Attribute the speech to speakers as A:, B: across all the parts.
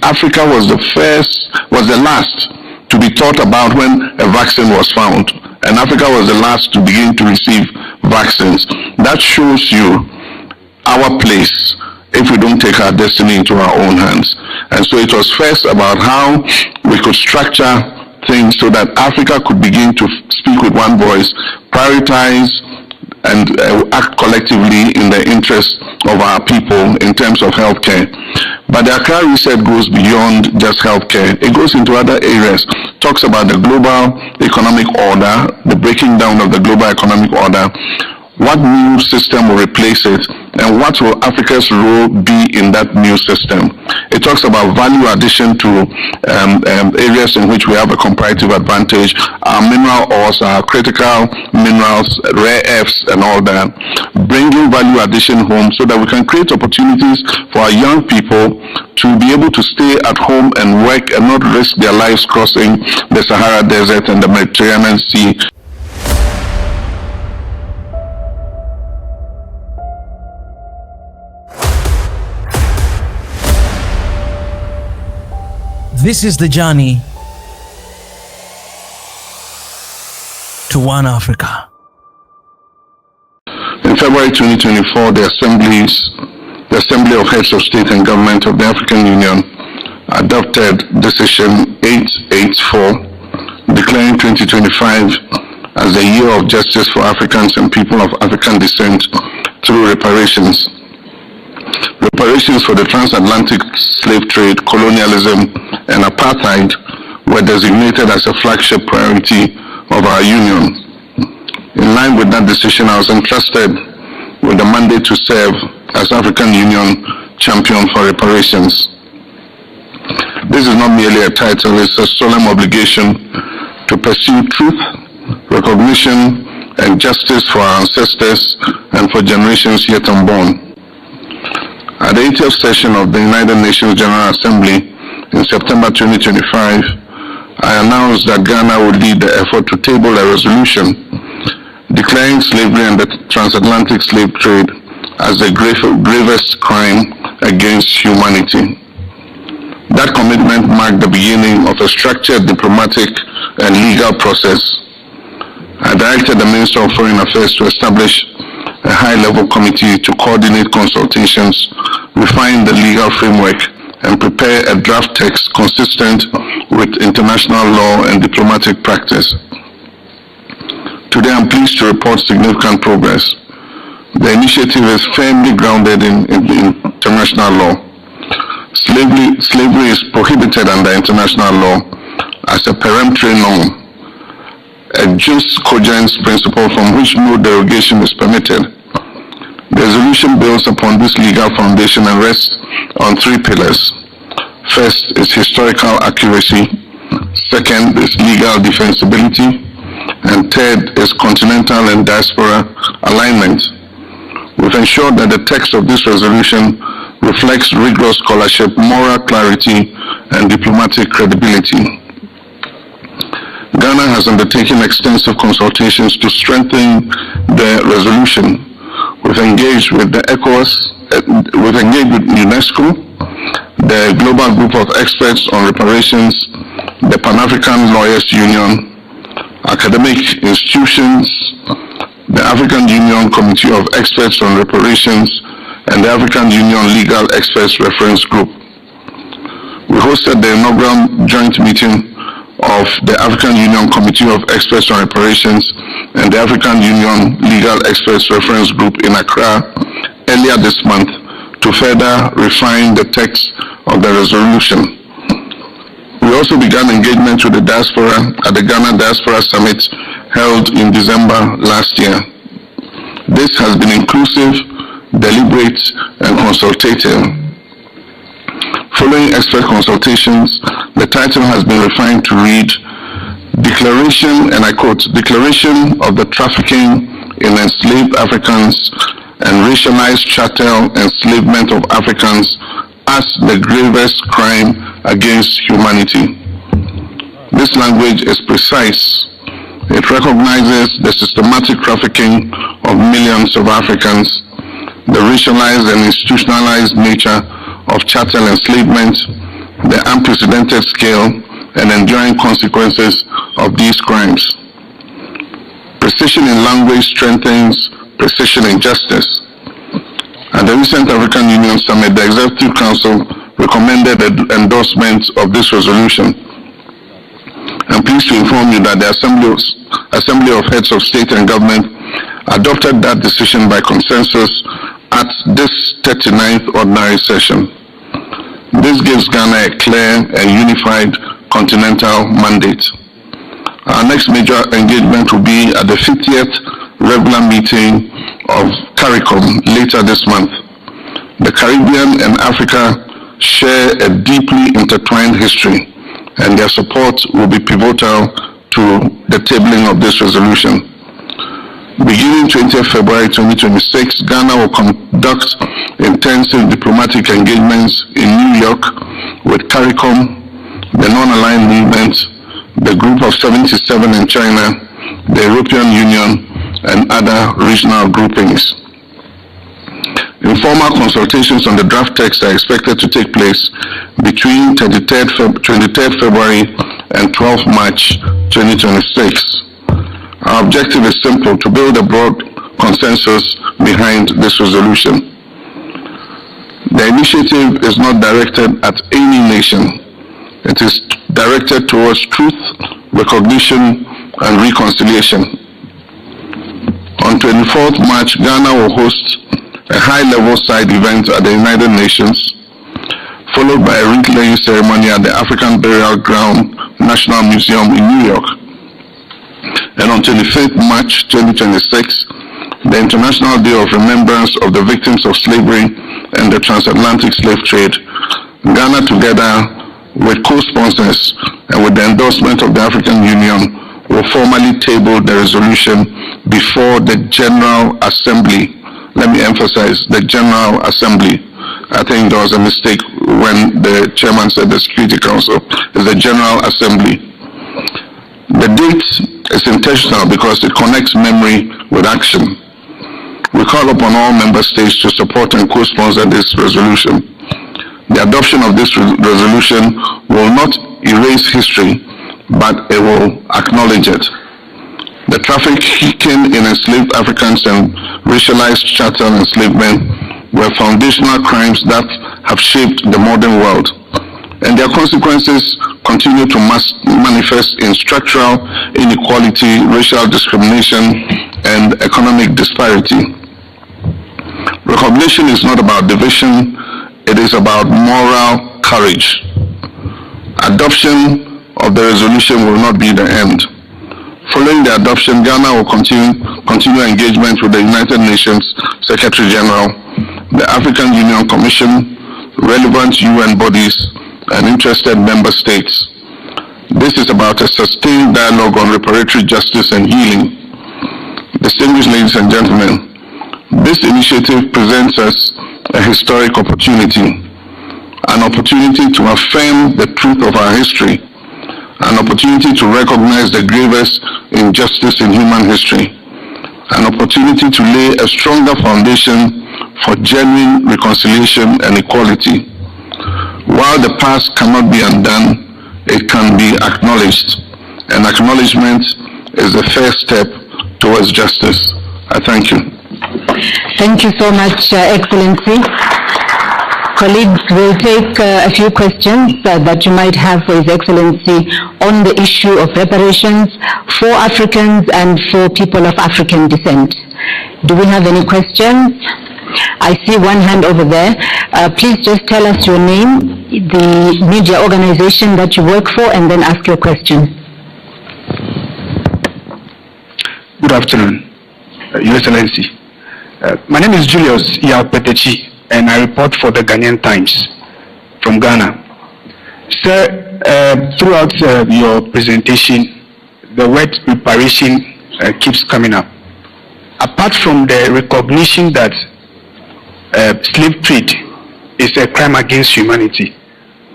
A: Africa was the last to be thought about when a vaccine was found. And Africa was the last to begin to receive vaccines. That shows you our place if we don't take our destiny into our own hands. And so it was first about how we could structure things so that Africa could begin to speak with one voice, prioritize and act collectively in the interest of our people in terms of healthcare. But the Accra reset goes beyond just healthcare. It goes into other areas, talks about the global economic order, the breaking down of the global economic order, what new system will replace it, and what will Africa's role be in that new system. It talks about value addition to areas in which we have a comparative advantage, our mineral ores, our critical minerals, rare earths, and all that. Bringing value addition home so that we can create opportunities for our young people to be able to stay at home and work and not risk their lives crossing the Sahara Desert and the Mediterranean Sea.
B: This is the journey to One Africa.
A: In February 2024, the Assembly of Heads of State and Government of the African Union adopted Decision 884, declaring 2025 as the year of justice for Africans and people of African descent through reparations. Reparations for the transatlantic slave trade, colonialism, and apartheid were designated as a flagship priority of our union. In line with that decision, I was entrusted with the mandate to serve as African Union champion for reparations. This is not merely a title, it's a solemn obligation to pursue truth, recognition, and justice for our ancestors and for generations yet unborn. At the 80th session of the United Nations General Assembly in September 2025, I announced that Ghana would lead the effort to table a resolution declaring slavery and the transatlantic slave trade as the gravest crime against humanity. That commitment marked the beginning of a structured diplomatic and legal process. I directed the Minister of Foreign Affairs to establish a high-level committee to coordinate consultations, refine the legal framework, and prepare a draft text consistent with international law and diplomatic practice. Today, I'm pleased to report significant progress. The initiative is firmly grounded in international law. Slavery is prohibited under international law as a peremptory norm, a jus cogens principle from which no derogation is permitted. The resolution builds upon this legal foundation and rests on three pillars. First is historical accuracy, second is legal defensibility, and third is continental and diaspora alignment. We've ensured that the text of this resolution reflects rigorous scholarship, moral clarity, and diplomatic credibility. Ghana has undertaken extensive consultations to strengthen the resolution. We've engaged with the ECOWAS, we've engaged with UNESCO, the Global Group of Experts on Reparations, the Pan-African Lawyers Union, academic institutions, the African Union Committee of Experts on Reparations, and the African Union Legal Experts Reference Group. We hosted the inaugural joint meeting of the African Union Committee of Experts on Reparations and the African Union Legal Experts Reference Group in Accra earlier this month to further refine the text of the resolution. We also began engagement with the diaspora at the Ghana Diaspora Summit held in December last year. This has been inclusive, deliberate, and consultative. Following expert consultations, the title has been refined to read Declaration, and I quote, Declaration of the Trafficking in Enslaved Africans and Racialized Chattel Enslavement of Africans as the Gravest Crime Against Humanity. This language is precise. It recognizes the systematic trafficking of millions of Africans, the racialized and institutionalized nature of chattel enslavement, the unprecedented scale and enduring consequences of these crimes. Precision in language strengthens precision in justice. At the recent African Union Summit, the Executive Council recommended the endorsement of this resolution. I'm pleased to inform you that the Assembly of Heads of State and Government adopted that decision by consensus at this 39th Ordinary Session. This gives Ghana a clear and unified continental mandate. Our next major engagement will be at the 50th regular meeting of CARICOM later this month. The Caribbean and Africa share a deeply intertwined history, and their support will be pivotal to the tabling of this resolution. Beginning 20th February 2026, Ghana will conduct intensive diplomatic engagements in New York with CARICOM, the Non-Aligned Movement, the Group of 77 in China, the European Union, and other regional groupings. Informal consultations on the draft text are expected to take place between 23rd February and 12th March 2026. Our objective is simple: to build a broad consensus behind this resolution. The initiative is not directed at any nation. It is directed towards truth, recognition, and reconciliation. On 24th March, Ghana will host a high-level side event at the United Nations, followed by a wreath-laying ceremony at the African Burial Ground National Museum in New York. And on 25th March 2026, the International Day of Remembrance of the Victims of Slavery and the Transatlantic Slave Trade, Ghana, together with co-sponsors and with the endorsement of the African Union, will formally table the resolution before the General Assembly. Let me emphasize, the General Assembly. I think there was a mistake when the chairman said the Security Council. It's the General Assembly. The date is intentional because it connects memory with action. We call upon all member states to support and co-sponsor this resolution. The adoption of this resolution will not erase history, but it will acknowledge it. The trafficking in enslaved Africans and racialized chattel enslavement were foundational crimes that have shaped the modern world, and their consequences continue to manifest in structural inequality, racial discrimination, and economic disparity. Recognition is not about division, it is about moral courage. Adoption of the resolution will not be the end. Following the adoption, Ghana will continue engagement with the United Nations Secretary General, the African Union Commission, relevant UN bodies, and interested member states. This is about a sustained dialogue on reparatory justice and healing. Distinguished ladies and gentlemen, this initiative presents us a historic opportunity, an opportunity to affirm the truth of our history, an opportunity to recognize the gravest injustice in human history, an opportunity to lay a stronger foundation for genuine reconciliation and equality. While the past cannot be undone, it can be acknowledged, and acknowledgement is the first step towards justice. I thank you.
C: Thank you so much, Excellency. Colleagues, we'll take a few questions that you might have for His Excellency on the issue of reparations for Africans and for people of African descent. Do we have any questions? I see one hand over there. Please just tell us your name, the media organization that you work for, and then ask your question.
D: Good afternoon, Your Excellency. My name is Julius Yapetechi, and I report for the Ghanaian Times from Ghana. Sir, throughout your presentation, the word reparation keeps coming up. Apart from the recognition that slave trade is a crime against humanity,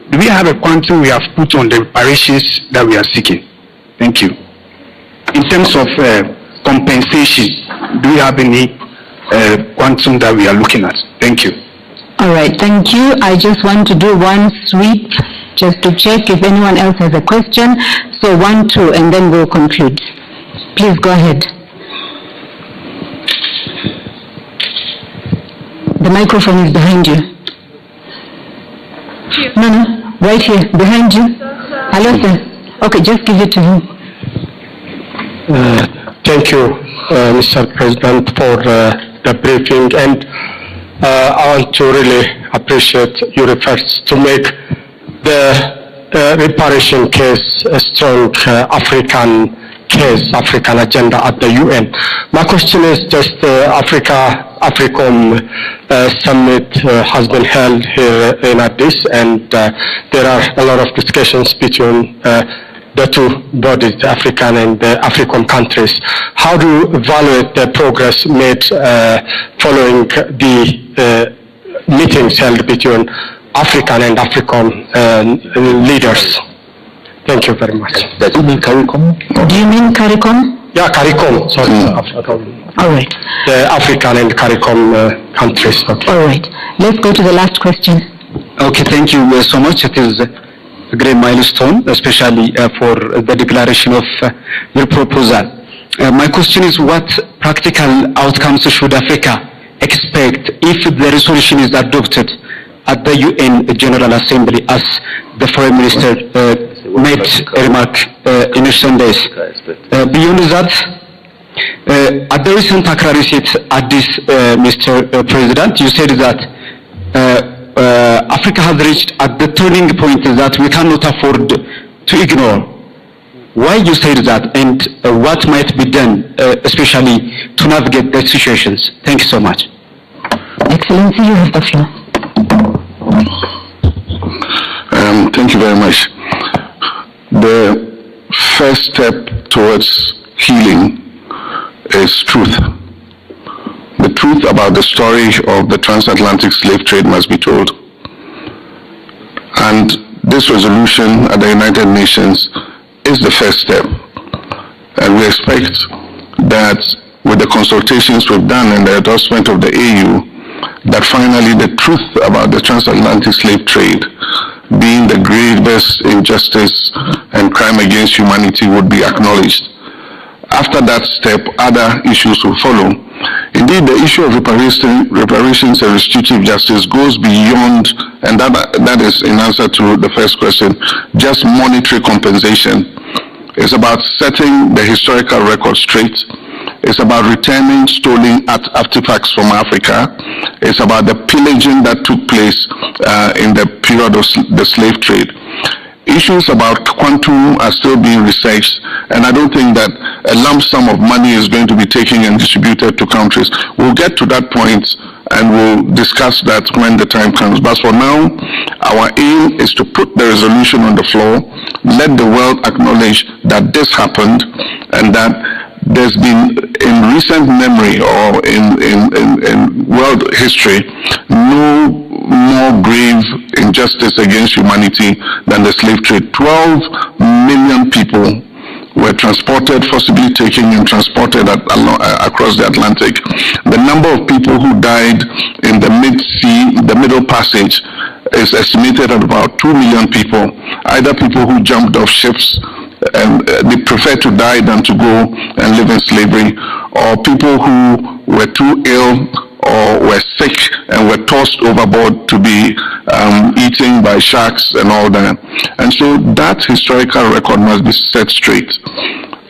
D: do we have a quantum we have put on the reparations that we are seeking? Thank you. In terms of compensation, do we have any quantum that we are looking at? Thank you.
C: All right, thank you. I just want to do one sweep just to check if anyone else has a question. So 1, 2, and then we'll conclude. Please go ahead. The microphone is behind you. No, right here, behind you. Hello, sir. Okay, just give it to him.
E: Thank you, Mr. President, for the briefing, and I want to really appreciate your efforts to make the reparation case a strong African case, African agenda at the UN. My question is just AFRICOM summit has been held here in Addis, and there are a lot of discussions between the two bodies, the African and the AFRICOM countries. How do you evaluate the progress made following the meetings held between African and AFRICOM leaders? Thank you very much.
C: Do you mean CARICOM?
E: Yeah, CARICOM, sorry.
C: All right.
E: The African and CARICOM countries. Okay.
C: All right. Let's go to the last question.
F: Okay, thank you so much. It is a great milestone, especially for the declaration of your proposal. My question is, what practical outcomes should Africa expect if the resolution is adopted at the UN General Assembly, as the Foreign Minister made a remark in recent days? Beyond that, at the recent Accra receipt at this, Mr. President, you said that Africa has reached at the turning point that we cannot afford to ignore. Why you said that, and what might be done, especially to navigate the situations? Thank you so much.
C: Excellency, you have the floor.
A: Thank you very much. The first step towards healing is truth. The truth about the story of the transatlantic slave trade must be told. And this resolution at the United Nations is the first step. And we expect that with the consultations we've done and the endorsement of the AU, that finally the truth about the transatlantic slave trade being the gravest injustice and crime against humanity would be acknowledged. After that step, other issues will follow. Indeed, the issue of reparations and restorative justice goes beyond, and that is in answer to the first question, just monetary compensation. It's about setting the historical record straight. It's about returning stolen artifacts from Africa. It's about the pillaging that took place in the period of the slave trade. Issues about quantum are still being researched, and I don't think that a lump sum of money is going to be taken and distributed to countries. We'll get to that point and we'll discuss that when the time comes. But for now, our aim is to put the resolution on the floor, let the world acknowledge that this happened, and that there's been, in recent memory or in world history, no more grave injustice against humanity than the slave trade. 12 million people were transported, forcibly taken and transported across the Atlantic. The number of people who died in the mid-sea, the Middle Passage, is estimated at about 2 million people, either people who jumped off ships and they prefer to die than to go and live in slavery, or people who were too ill or were sick and were tossed overboard to be eaten by sharks and all that. And so that historical record must be set straight.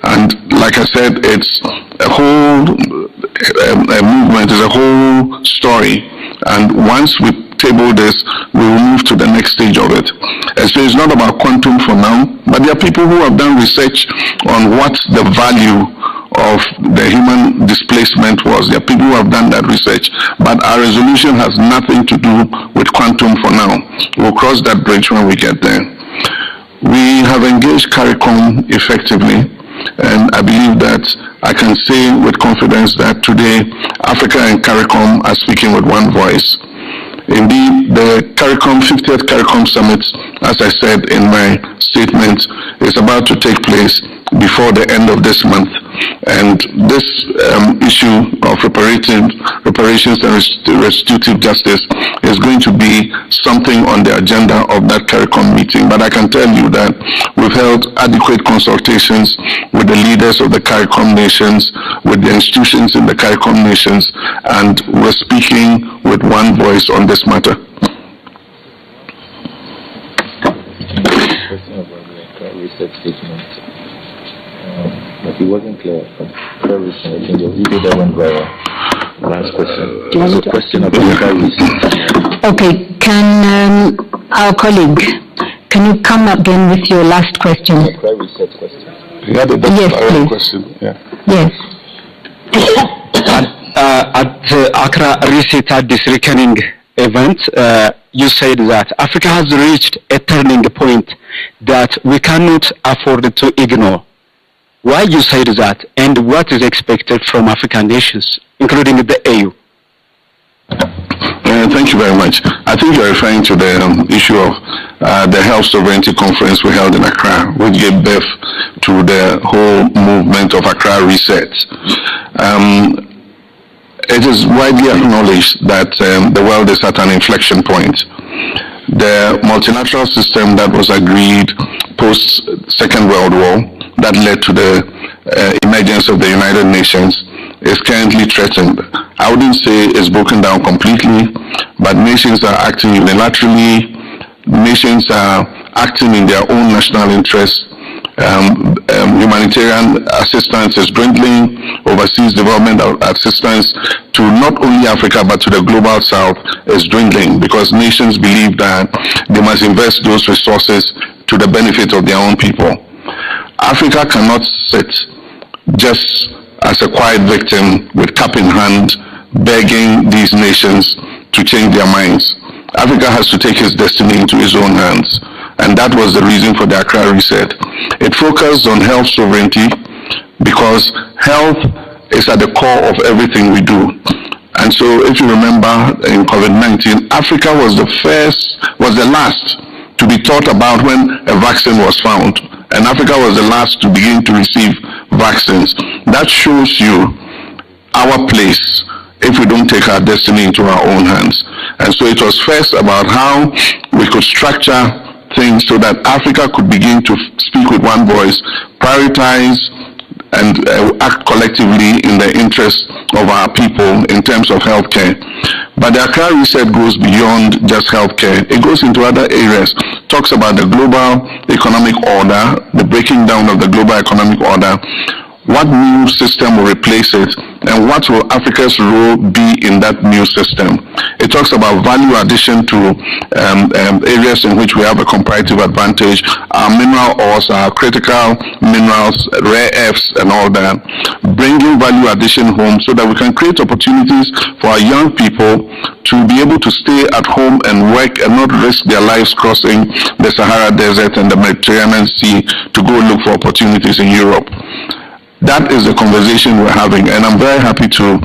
A: And like I said, it's a whole a movement, it's a whole story. And once we table this, we will move to the next stage of it. And so it's not about quantum for now, but there are people who have done research on what the value of the human displacement was. There are people who have done that research, but our resolution has nothing to do with quantum for now. We'll cross that bridge when we get there. We have engaged CARICOM effectively, and I believe that I can say with confidence that today Africa and CARICOM are speaking with one voice. Indeed, the CARICOM 50th CARICOM Summit, as I said in my statement, is about to take place before the end of this month. And this issue of reparations and restitutive justice is going to be something on the agenda of that CARICOM meeting. But I can tell you that we've held adequate consultations with the leaders of the CARICOM nations, with the institutions in the CARICOM nations, and we're speaking with one voice on this matter.
G: Research statement, but it wasn't clear. Very recent, I think the video that went viral. Last question. It was a question about research.
C: Okay, can our colleague, can you come again with your last question?
G: Research question.
A: Yeah,
C: Yes, please.
A: question. Yeah.
C: Yes.
F: At Accra Reset at this reckoning event, you said that Africa has reached a turning point that we cannot afford to ignore. Why you said that, and what is expected from African nations, including the AU?
A: Thank you very much. I think you're referring to the issue of the Health Sovereignty Conference we held in Accra, which gave birth to the whole movement of Accra Reset. It is widely acknowledged that the world is at an inflection point. The multilateral system that was agreed post Second World War that led to the emergence of the United Nations is currently threatened. I wouldn't say it's broken down completely, but nations are acting unilaterally. Nations are acting in their own national interests. Humanitarian assistance is dwindling. Overseas development assistance to not only Africa but to the global south is dwindling because nations believe that they must invest those resources to the benefit of their own people. Africa cannot sit just as a quiet victim with cup in hand begging these nations to change their minds. Africa has to take its destiny into its own hands. And that was the reason for the Accra Reset. It focused on health sovereignty because health is at the core of everything we do. And so if you remember in COVID-19, Africa was the last to be thought about when a vaccine was found. And Africa was the last to begin to receive vaccines. That shows you our place if we don't take our destiny into our own hands. And so it was first about how we could structure things so that Africa could begin to speak with one voice, prioritize and act collectively in the interest of our people in terms of healthcare. But the Accra Reset goes beyond just healthcare. It goes into other areas, talks about the global economic order, the breaking down of the global economic order, what new system will replace it, and what will Africa's role be in that new system. It talks about value addition to areas in which we have a comparative advantage, our mineral ores, our critical minerals, rare earths and all that, bringing value addition home so that we can create opportunities for our young people to be able to stay at home and work and not risk their lives crossing the Sahara Desert and the Mediterranean Sea to go look for opportunities in Europe. That is the conversation we're having, and I'm very happy to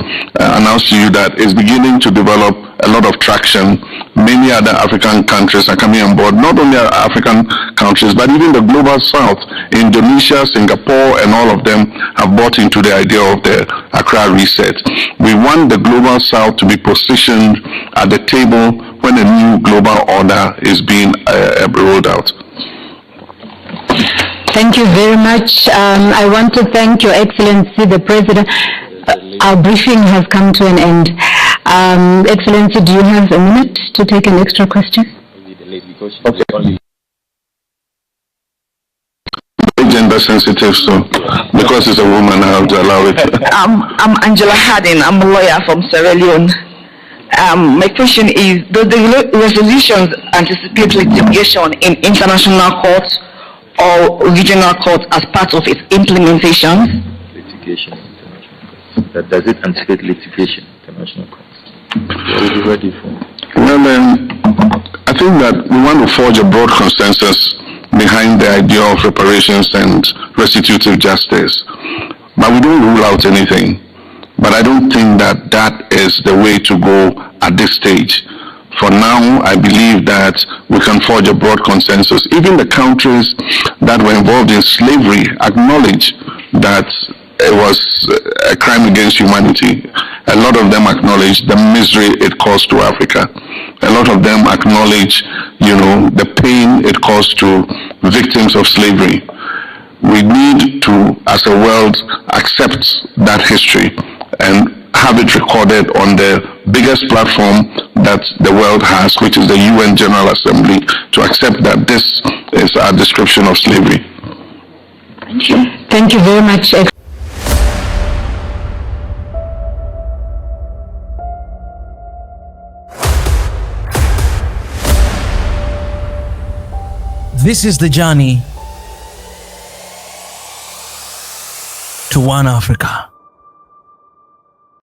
A: announce to you that it's beginning to develop a lot of traction. Many other African countries are coming on board, not only African countries, but even the global south. Indonesia, Singapore, and all of them have bought into the idea of the Accra Reset. We want the global south to be positioned at the table when a new global order is being rolled out.
C: Thank you very much. I want to thank Your Excellency, the President. Our briefing has come to an end. Excellency, do you have a minute to take an extra question?
A: Okay. Gender sensitive, so because it's a woman, I have to allow it.
H: I'm Angela Harding. I'm a lawyer from Sierra Leone. My question is, do the resolutions anticipate litigation in international courts or regional courts as part of its implementation?
G: Litigation international courts. Does it anticipate litigation international courts? What are you ready for?
A: Well, I think that we want to forge a broad consensus behind the idea of reparations and restitutive justice. But we don't rule out anything. But I don't think that that is the way to go at this stage. For now, I believe that we can forge a broad consensus. Even the countries that were involved in slavery acknowledge that it was a crime against humanity. A lot of them acknowledge the misery it caused to Africa. A lot of them acknowledge, the pain it caused to victims of slavery. We need to, as a world, accept that history and have it recorded on the biggest platform that the world has, which is the UN General Assembly, to accept that this is our description of slavery.
C: Thank you. Thank you very much.
B: This is the journey to one Africa.